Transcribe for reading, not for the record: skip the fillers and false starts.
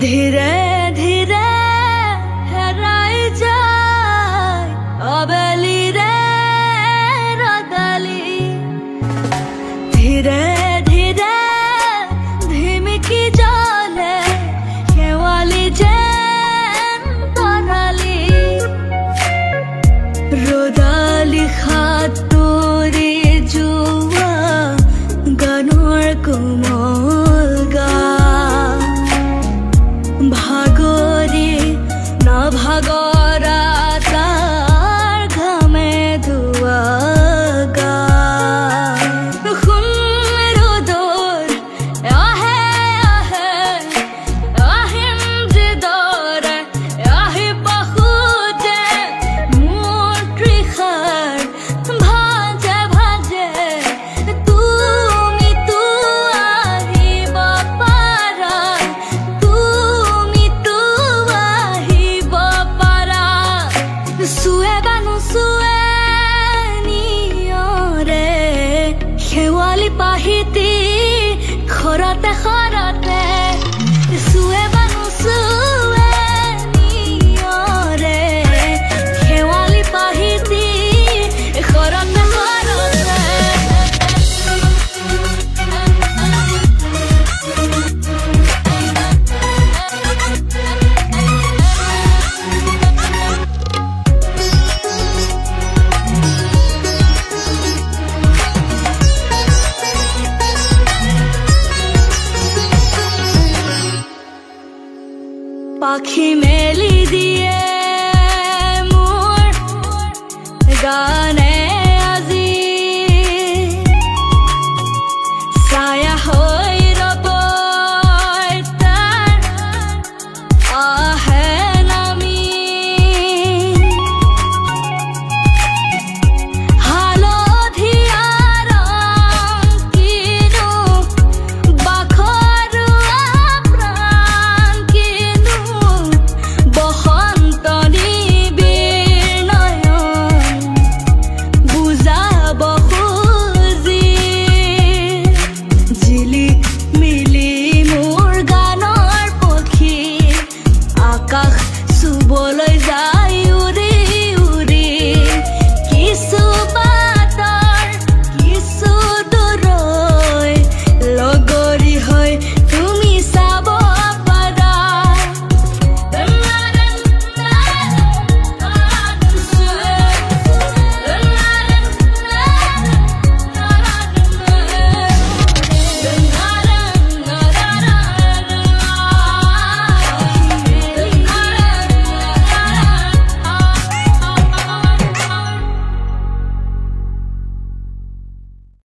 ধীৰে ধীৰে হেৰাই যায় আবেলি ৰে ৰদালি ধীৰে ধীৰে ধিমিকি জ্বলে শেৱালি যেন তৰালি ৰদালি সাতুৰি যোৱা গানৰ কোমল গান ভাগৰি নভাগৰা তাৰ ঘামে ধোৱা গান ৰ'দৰ আহে আহে আহিম যিদৰে আহি পাখোতে মোৰ তৃষাৰ ভাজে ভাজে তুমিতো আহিব পাৰা তুমিতো আহিব পাৰা চুৱে বা নুচুৱে নিয়ৰে শেৱালি পাহিতি খৰতে খৰতে চুৱে বা নুচুৱে নিয়ৰে শেৱালি পাহিতি খৰতে খৰতে পাখি মেলি দিয়ে মোৰ গানে